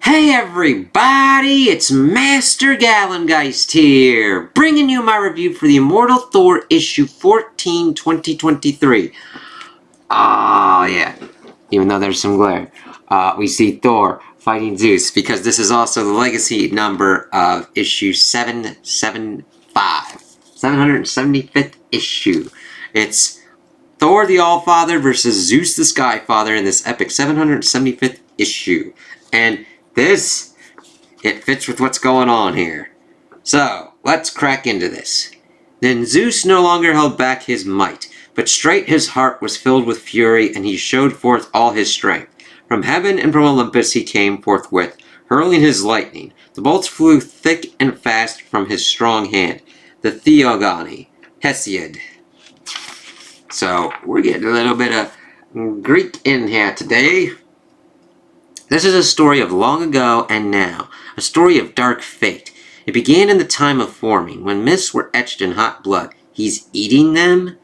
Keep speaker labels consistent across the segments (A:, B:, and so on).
A: Hey everybody, it's Master Gallengeist here, bringing you my review for the Immortal Thor issue 14, 2023. Ah, yeah, even though there's some glare. We see Thor fighting Zeus, because this is also the legacy number of issue 775. 775th issue. It's Thor the Allfather versus Zeus the Skyfather in this epic 775th issue. And it fits with what's going on here. So, let's crack into this. Then Zeus no longer held back his might, but straight his heart was filled with fury, and he showed forth all his strength. From heaven and from Olympus he came forthwith, hurling his lightning. The bolts flew thick and fast from his strong hand, the Theogony, Hesiod. So, we're getting a little bit of Greek in here today. This is a story of long ago and now, a story of dark fate. It began in the time of forming, when myths were etched in hot blood. He's eating them?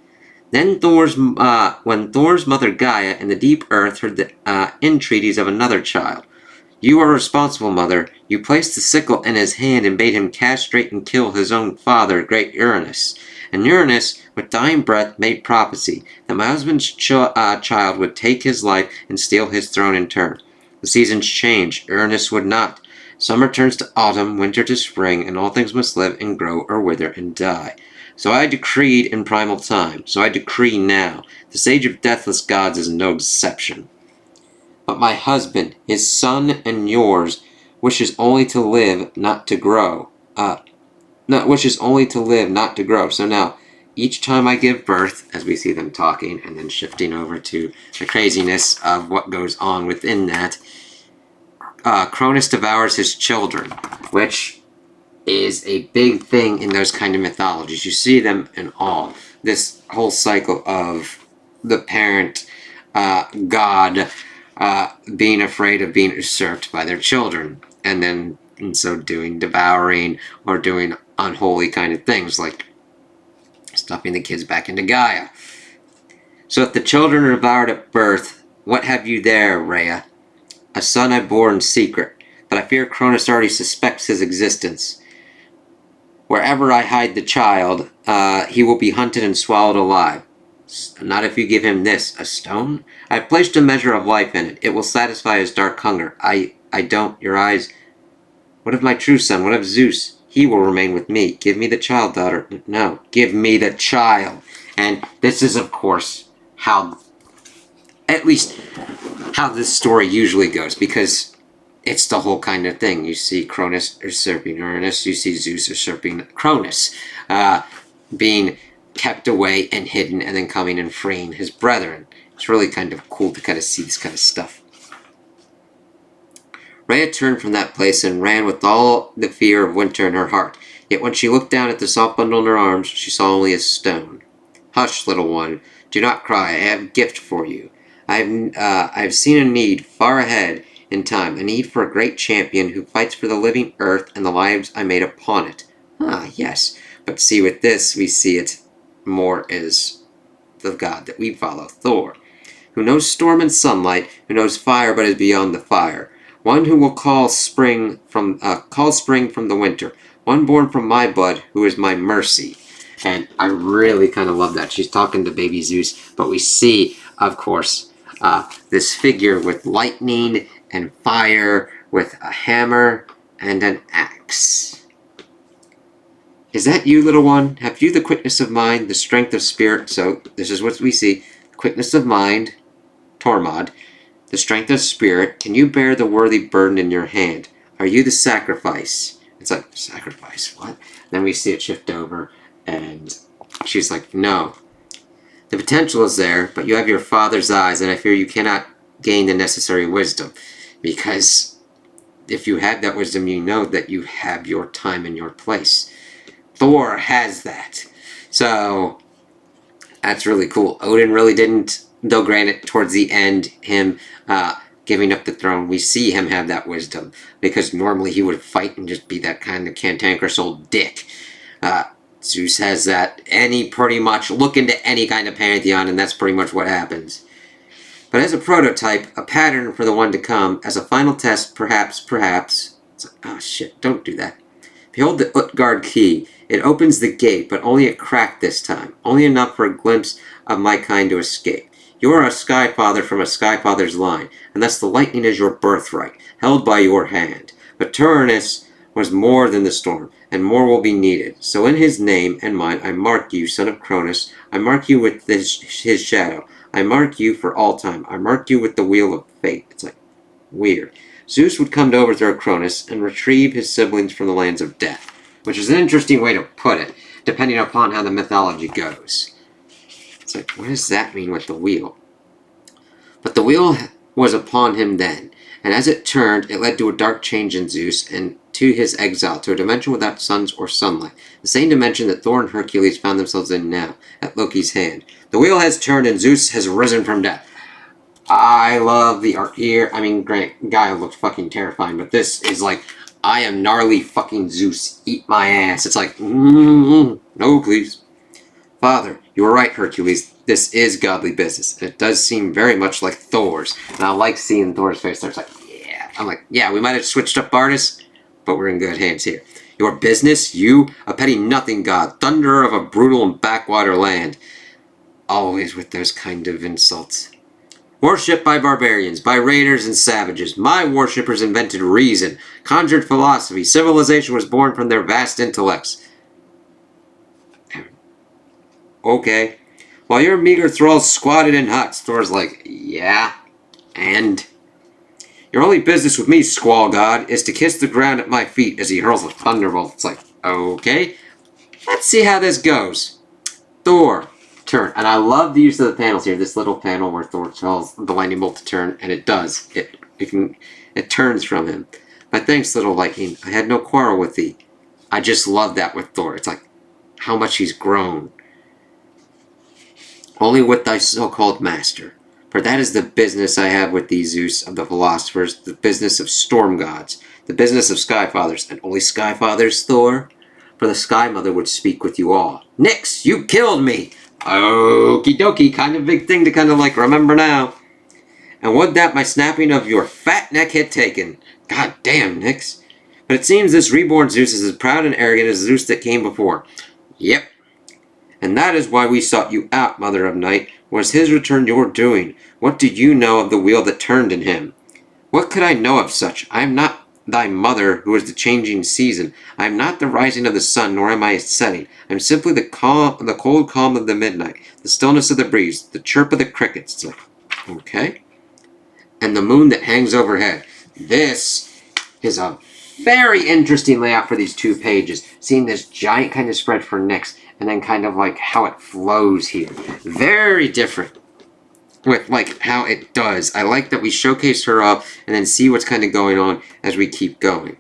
A: Then when Thor's mother Gaia in the deep earth heard the entreaties of another child. You are responsible, mother. You placed the sickle in his hand and bade him castrate and kill his own father, great Uranus. And Uranus, with dying breath, made prophecy that my husband's child would take his life and steal his throne in turn. The seasons change. Uranus would not. Summer turns to autumn, winter to spring, and all things must live and grow or wither and die. So I decreed in primal time. So I decree now. This age of deathless gods is no exception. But my husband, his son and yours, wishes only to live, not to grow. Wishes only to live, not to grow. So now, each time I give birth, as we see them talking, and then shifting over to the craziness of what goes on within that, Cronus devours his children, which is a big thing in those kind of mythologies. You see them in all. This whole cycle of the parent god being afraid of being usurped by their children, and then in so doing devouring or doing unholy kind of things like stuffing the kids back into Gaia. So if the children are devoured at birth, what have you there, Rhea? A son I bore in secret, but I fear Cronus already suspects his existence. Wherever I hide the child, he will be hunted and swallowed alive. Not if you give him this, a stone? I have placed a measure of life in it. It will satisfy his dark hunger. I don't, your eyes. What of my true son? What of Zeus? He will remain with me. Give me the child, daughter. No, give me the child. And this is, of course, how this story usually goes, because it's the whole kind of thing. You see Cronus usurping Uranus, you see Zeus usurping Cronus, being kept away and hidden, and then coming and freeing his brethren. It's really kind of cool to kind of see this kind of stuff. Rhea turned from that place and ran with all the fear of winter in her heart. Yet when she looked down at the soft bundle in her arms, she saw only a stone. Hush, little one. Do not cry. I have a gift for you. I have seen a need far ahead in time, a need for a great champion who fights for the living earth and the lives I made upon it. Ah, yes. But see, with this, we see it more as the god that we follow, Thor, who knows storm and sunlight, who knows fire but is beyond the fire. One who will call spring from the winter. One born from my blood, who is my mercy. And I really kind of love that. She's talking to baby Zeus, but we see, of course, this figure with lightning and fire, with a hammer and an axe. Is that you, little one? Have you the quickness of mind, the strength of spirit? So this is what we see. Quickness of mind, Tormod. The strength of spirit. Can you bear the worthy burden in your hand? Are you the sacrifice? It's like, sacrifice? What? Then we see it shift over, and she's like, no. The potential is there, but you have your father's eyes, and I fear you cannot gain the necessary wisdom. Because if you have that wisdom, you know that you have your time and your place. Thor has that. So, that's really cool. Odin really didn't, though granted, towards the end, him giving up the throne, we see him have that wisdom. Because normally he would fight and just be that kind of cantankerous old dick. Zeus has that, and he pretty much look into any kind of pantheon, and that's pretty much what happens. But as a prototype, a pattern for the one to come, as a final test, perhaps... It's like, oh shit, don't do that. Behold the Utgard key. It opens the gate, but only a crack this time. Only enough for a glimpse of my kind to escape. You are a Skyfather from a Skyfather's line, and thus the lightning is your birthright, held by your hand. But Tyrannus was more than the storm, and more will be needed. So in his name and mine I mark you, son of Cronus. I mark you with his shadow. I mark you for all time. I mark you with the wheel of fate. It's like, weird. Zeus would come to overthrow Cronus and retrieve his siblings from the lands of death, which is an interesting way to put it, depending upon how the mythology goes. It's like, what does that mean with the wheel? But the wheel was upon him then, and as it turned, it led to a dark change in Zeus and to his exile, to a dimension without suns or sunlight, the same dimension that Thor and Hercules found themselves in now, at Loki's hand. The wheel has turned and Zeus has risen from death. I love the art here. I mean, Gaia looked fucking terrifying, but this is like, I am gnarly fucking Zeus. Eat my ass. It's like, no, please. Father, you were right, Hercules. This is godly business. And it does seem very much like Thor's. And I like seeing Thor's face there. It's like, yeah. I'm like, yeah, we might have switched up artists, but we're in good hands here. Your business, you, a petty nothing god, thunderer of a brutal and backwater land. Always with those kind of insults. Worshipped by barbarians, by raiders and savages, my worshippers invented reason, conjured philosophy, civilization was born from their vast intellects. Okay. While your meager thralls squatted in huts, Thor's like, yeah, and? Your only business with me, squall god, is to kiss the ground at my feet as he hurls a thunderbolt. It's like, okay, let's see how this goes. Thor. Turn. And I love the use of the panels here. This little panel where Thor tells the lightning bolt to turn, and it does. It turns from him. But thanks, little lightning. I had no quarrel with thee. I just love that with Thor. It's like how much he's grown. Only with thy so-called master. For that is the business I have with thee, Zeus, of the philosophers, the business of storm gods, the business of Skyfathers, and only Skyfathers, Thor? For the Sky Mother would speak with you all. Nyx, you killed me! Okie dokie, kind of big thing to kind of like remember now. And would that my snapping of your fat neck had taken. God damn, Nyx. But it seems this reborn Zeus is as proud and arrogant as Zeus that came before. Yep. And that is why we sought you out, Mother of Night. Was his return your doing? What did you know of the wheel that turned in him? What could I know of such? I am not thy mother, who is the changing season. I am not the rising of the sun, nor am I its setting. I am simply the cold calm of the midnight, the stillness of the breeze, the chirp of the crickets. It's like, okay. And the moon that hangs overhead. This is a very interesting layout for these 2 pages. Seeing this giant kind of spread for Nyx, and then kind of like how it flows here. Very different with like how it does. I like that we showcase her up and then see what's kind of going on as we keep going.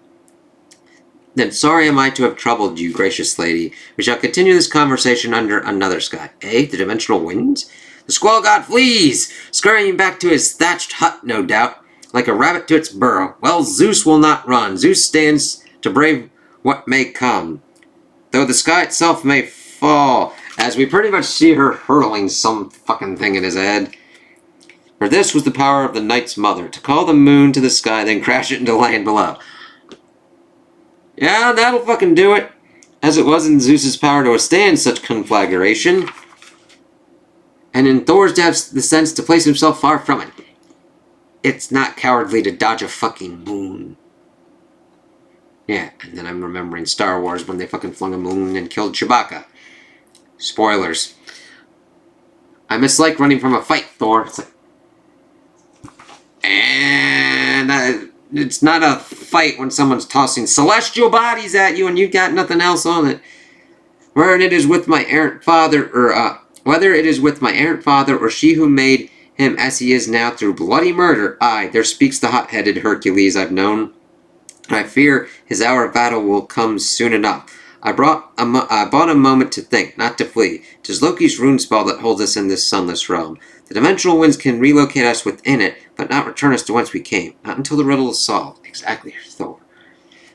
A: Then sorry am I to have troubled you, gracious lady. We shall continue this conversation under another sky. Eh? The dimensional winds? The squall god flees, scurrying back to his thatched hut, no doubt, like a rabbit to its burrow. Well, Zeus will not run. Zeus stands to brave what may come, though the sky itself may fall, as we pretty much see her hurtling some fucking thing in his head. For this was the power of the night's mother, to call the moon to the sky, then crash it into land below. Yeah, that'll fucking do it. As it was in Zeus's power to withstand such conflagration, and in Thor's to have the sense to place himself far from it. It's not cowardly to dodge a fucking moon. Yeah, and then I'm remembering Star Wars when they fucking flung a moon and killed Chewbacca. Spoilers. I mislike running from a fight, Thor. It's like, and it's not a fight when someone's tossing celestial bodies at you and you've got nothing else on it. Whether it is with my errant father, or she who made him as he is now through bloody murder, aye, there speaks the hot-headed Hercules I've known. I fear his hour of battle will come soon enough. I bought a moment to think, not to flee. 'Tis Loki's rune spell that holds us in this sunless realm. The dimensional winds can relocate us within it, but not return us to whence we came. Not until the riddle is solved. Exactly, Thor.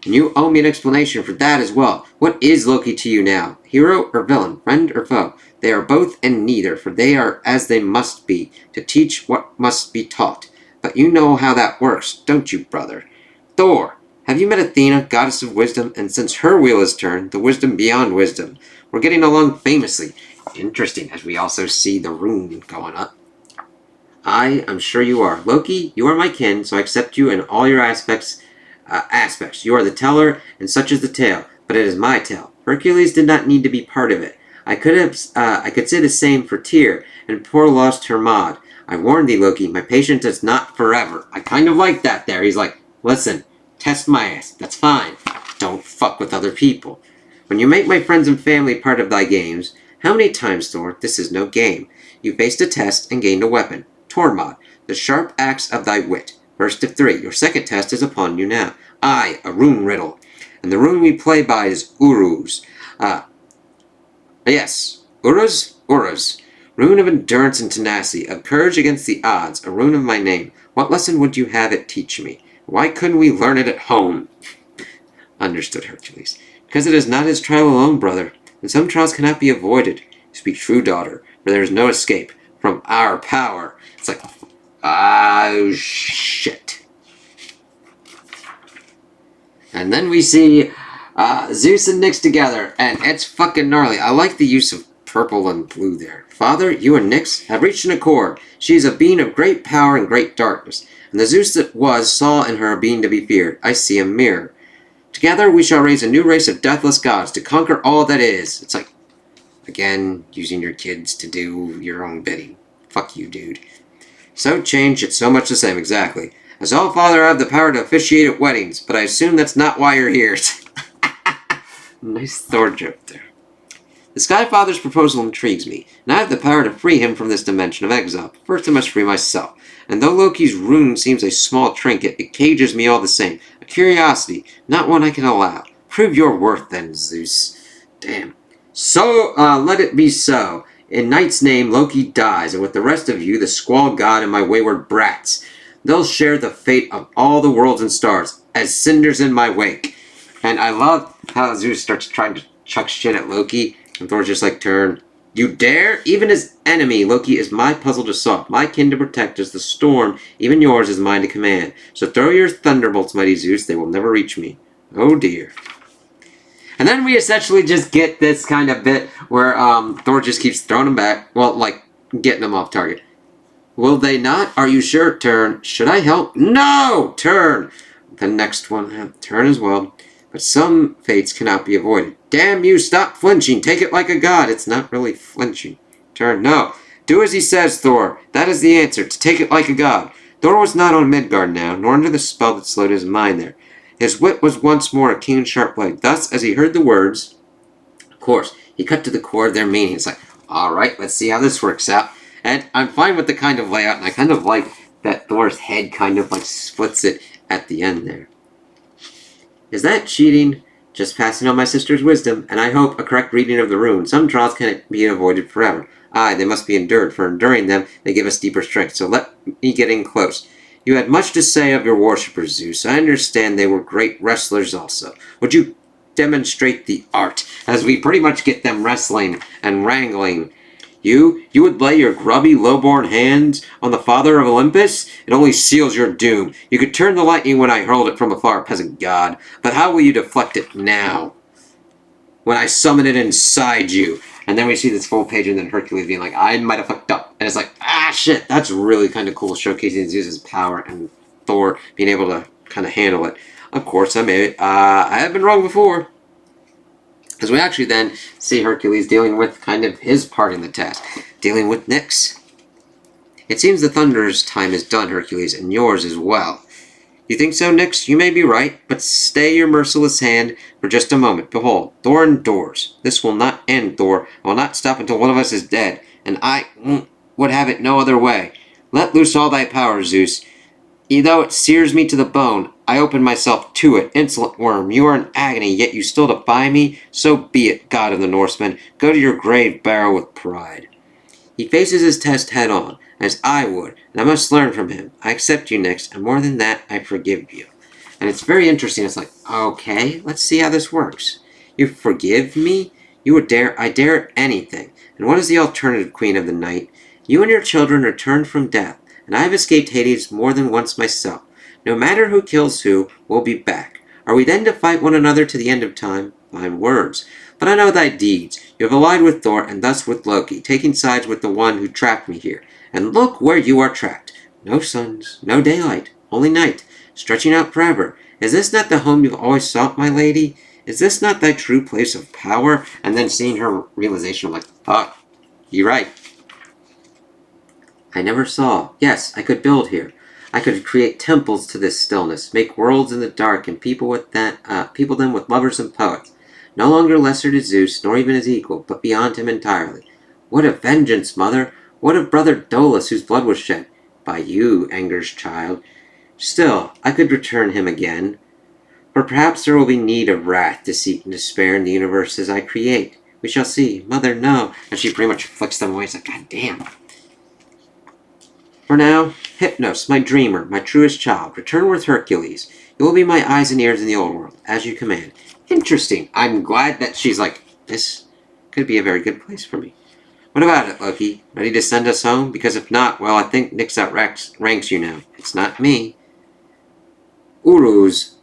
A: And you owe me an explanation for that as well. What is Loki to you now? Hero or villain? Friend or foe? They are both and neither, for they are as they must be, to teach what must be taught. But you know how that works, don't you, brother? Thor, have you met Athena, goddess of wisdom? And since her wheel is turned, the wisdom beyond wisdom. We're getting along famously. Interesting, as we also see the rune going up. I'm sure you are. Loki, you are my kin, so I accept you in all your aspects. You are the teller, and such is the tale. But it is my tale. Hercules did not need to be part of it. I could say the same for Tyr, and poor lost Hermod. I warn thee, Loki, my patience is not forever. I kind of like that there. He's like, listen, test my ass. That's fine. Don't fuck with other people. When you make my friends and family part of thy games, how many times, Thor, this is no game. You faced a test and gained a weapon. Tormod, the sharp axe of thy wit. First of 3. Your second test is upon you now. I, a rune riddle. And the rune we play by is Uruz. Yes, Uruz. Rune of endurance and tenacity, of courage against the odds, a rune of my name. What lesson would you have it teach me? Why couldn't we learn it at home? Understood Hercules. Because it is not his trial alone, brother, and some trials cannot be avoided. You speak true, daughter, for there is no escape from our power. It's like, oh, shit. And then we see Zeus and Nyx together, and it's fucking gnarly. I like the use of purple and blue there. Father, you and Nyx have reached an accord. She is a being of great power and great darkness, and the Zeus that was saw in her a being to be feared. I see a mirror. Together we shall raise a new race of deathless gods to conquer all that is. It's like, again, using your kids to do your own bidding. Fuck you, dude. So changed, it's so much the same, exactly. As all father, I have the power to officiate at weddings, but I assume that's not why you're here. Nice Thor joke there. The Sky Father's proposal intrigues me, and I have the power to free him from this dimension of exile. First I must free myself. And though Loki's rune seems a small trinket, it cages me all the same. A curiosity, not one I can allow. Prove your worth then, Zeus. Damn. So, let it be so. In Night's name, Loki dies, and with the rest of you, the Squall God and my wayward brats, they'll share the fate of all the worlds and stars, as cinders in my wake. And I love how Zeus starts trying to chuck shit at Loki, and Thor's just like, turn. You dare? Even as enemy, Loki is my puzzle to solve, my kin to protect, as the storm, even yours, is mine to command. So throw your thunderbolts, mighty Zeus, they will never reach me. Oh dear. And then we essentially just get this kind of bit where Thor just keeps throwing him back. Well, like, getting him off target. Will they not? Are you sure? Turn. Should I help? No! Turn! The next one, turn as well. But some fates cannot be avoided. Damn you, stop flinching. Take it like a god. It's not really flinching. Turn. No. Do as he says, Thor. That is the answer. To take it like a god. Thor was not on Midgard now, nor under the spell that slowed his mind there. His wit was once more a keen and sharp blade. Thus, as he heard the words, of course, he cut to the core of their meaning. It's like, alright, let's see how this works out. And I'm fine with the kind of layout, and I kind of like that Thor's head kind of like splits it at the end there. Is that cheating? Just passing on my sister's wisdom, and I hope a correct reading of the rune. Some trials cannot be avoided forever. Aye, they must be endured, for enduring them, they give us deeper strength. So let me get in close. You had much to say of your worshippers, Zeus. I understand they were great wrestlers also. Would you demonstrate the art, as we pretty much get them wrestling and wrangling? You would lay your grubby, low-born hands on the father of Olympus? It only seals your doom. You could turn the lightning when I hurled it from afar, peasant god. But how will you deflect it now, when I summon it inside you? And then we see this full page, and then Hercules being like, I might have fucked up. And it's like, ah, shit, that's really kind of cool, showcasing Zeus's power and Thor being able to kind of handle it. Of course, I have been wrong before. As we actually then see Hercules dealing with kind of his part in the task, dealing with Nyx. It seems the Thunderer's time is done, Hercules, and yours as well. You think so, Nyx? You may be right, but stay your merciless hand for just a moment. Behold, Thor endures. This will not end, Thor. I will not stop until one of us is dead, and I would have it no other way. Let loose all thy power, Zeus. Though it sears me to the bone, I open myself to it. Insolent worm, you are in agony, yet you still defy me? So be it, god of the Norsemen. Go to your grave barrow with pride. He faces his test head on, as I would, and I must learn from him. I accept you, Nyx, and more than that, I forgive you. And it's very interesting. It's like, okay, let's see how this works. You forgive me? I dare anything. And what is the alternative, Queen of the Night? You and your children returned from death, and I have escaped Hades more than once myself. No matter who kills who, we'll be back. Are we then to fight one another to the end of time? Fine words. But I know thy deeds. You have allied with Thor, and thus with Loki, taking sides with the one who trapped me here. And look where you are trapped. No suns, no daylight, only night, stretching out forever. Is this not the home you've always sought, my lady? Is this not thy true place of power? And then seeing her realization of like, fuck, you're right. I never saw. Yes, I could build here. I could create temples to this stillness, make worlds in the dark, and people them with lovers and poets. No longer lesser to Zeus, nor even his equal, but beyond him entirely. What of vengeance, mother? What of brother Dolus, whose blood was shed? By you, Anger's child. Still, I could return him again. For perhaps there will be need of wrath, deceit, and despair in the universes I create. We shall see. Mother, no. And she pretty much flicks them away. It's like, God damn. For now, Hypnos, my dreamer, my truest child, return with Hercules. You will be my eyes and ears in the old world, as you command. Interesting. I'm glad that she's like, this could be a very good place for me. What about it, Loki? Ready to send us home? Because if not, well, I think Nyx outranks you now. It's not me. Uruz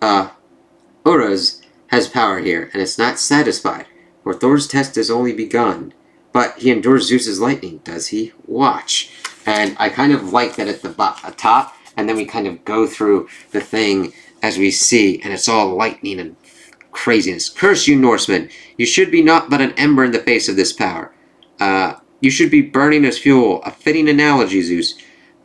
A: has power here, and it's not satisfied, for Thor's test has only begun. But he endures Zeus's lightning, does he? Watch. And I kind of like that at the top, and then we kind of go through the thing as we see, and it's all lightning and craziness. Curse you, Norsemen! You should be naught but an ember in the face of this power. You should be burning as fuel. A fitting analogy, Zeus.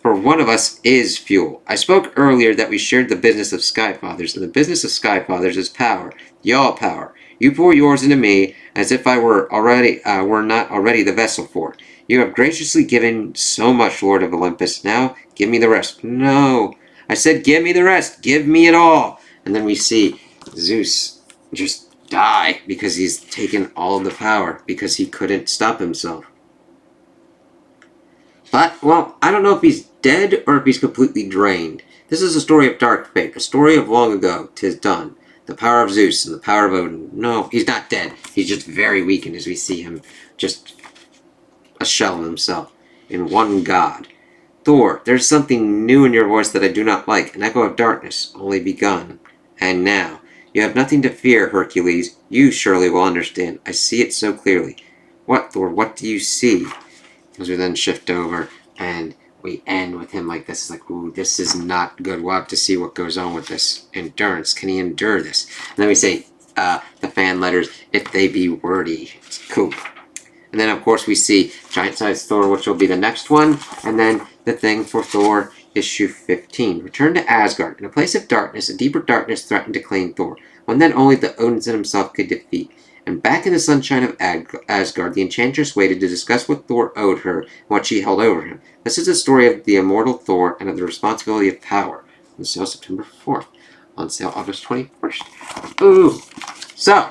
A: For one of us is fuel. I spoke earlier that we shared the business of Skyfathers, and the business of Skyfathers is power. Y'all power. You pour yours into me, as if I were not already the vessel for it. You have graciously given so much, Lord of Olympus. Now, give me the rest. No. I said give me the rest. Give me it all. And then we see Zeus just die because he's taken all of the power because he couldn't stop himself. But, well, I don't know if he's dead or if he's completely drained. This is a story of dark fate, a story of long ago. 'Tis done. The power of Zeus and the power of Odin. No, he's not dead. He's just very weakened as we see him just a shell of himself in one god. Thor, there's something new in your voice that I do not like. An echo of darkness, only begun. And now, you have nothing to fear, Hercules. You surely will understand. I see it so clearly. What, Thor, what do you see? As we then shift over and we end with him like this. It's like, ooh, this is not good. We'll have to see what goes on with this. Endurance. Can he endure this? And then we say the fan letters, if they be wordy. It's cool. And then, of course, we see Giant-Sized Thor, which will be the next one. And then the thing for Thor, issue 15. Return to Asgard. In a place of darkness, a deeper darkness threatened to claim Thor, one that only the Odinson himself could defeat. And back in the sunshine of Asgard, the Enchantress waited to discuss what Thor owed her and what she held over him. This is the story of the immortal Thor and of the responsibility of power. On sale September 4th. On sale August 21st. Ooh. So,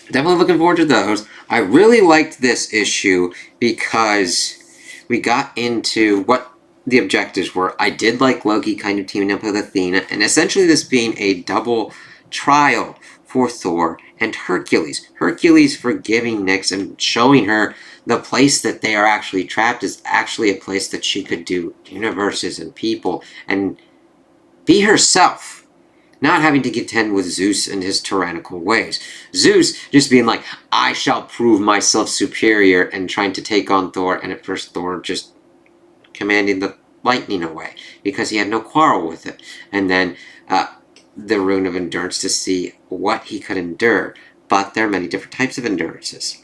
A: definitely looking forward to those. I really liked this issue because we got into what the objectives were. I did like Loki kind of teaming up with Athena, and essentially this being a double trial for Thor and Hercules. Hercules forgiving Nyx and showing her the place that they are actually trapped is actually a place that she could do universes and people and be herself, not having to contend with Zeus and his tyrannical ways. Zeus just being like, I shall prove myself superior, and trying to take on Thor, and at first Thor just commanding the lightning away because he had no quarrel with it. And then the rune of endurance to see what he could endure. But there are many different types of endurances.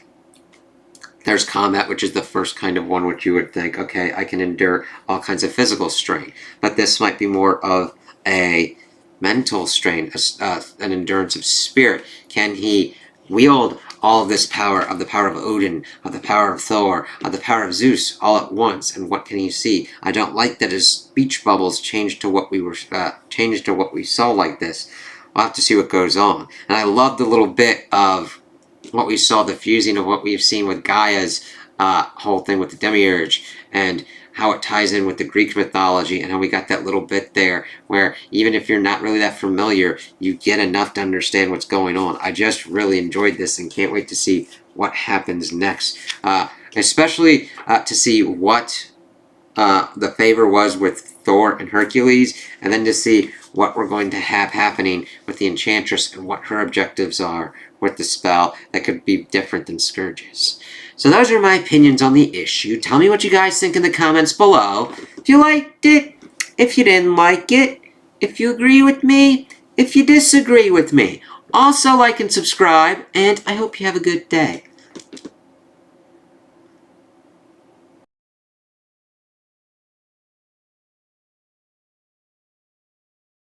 A: There's combat, which is the first kind of one which you would think, okay, I can endure all kinds of physical strain. But this might be more of a mental strain, an endurance of spirit. Can he wield all of this power, of the power of Odin, of the power of Thor, of the power of Zeus, all at once? And what can he see? I don't like that his speech bubbles changed to what we saw like this. We'll have to see what goes on. And I love the little bit of what we saw, the fusing of what we've seen with Gaia's whole thing with the Demiurge and how it ties in with the Greek mythology, and how we got that little bit there where even if you're not really that familiar, you get enough to understand what's going on. I just really enjoyed this and can't wait to see what happens next. Especially to see what the favor was with Thor and Hercules, and then to see what we're going to have happening with the Enchantress and what her objectives are with the spell that could be different than Scourge's. So those are my opinions on the issue. Tell me what you guys think in the comments below. If you liked it, if you didn't like it, if you agree with me, if you disagree with me. Also like and subscribe, and I hope you have a good day.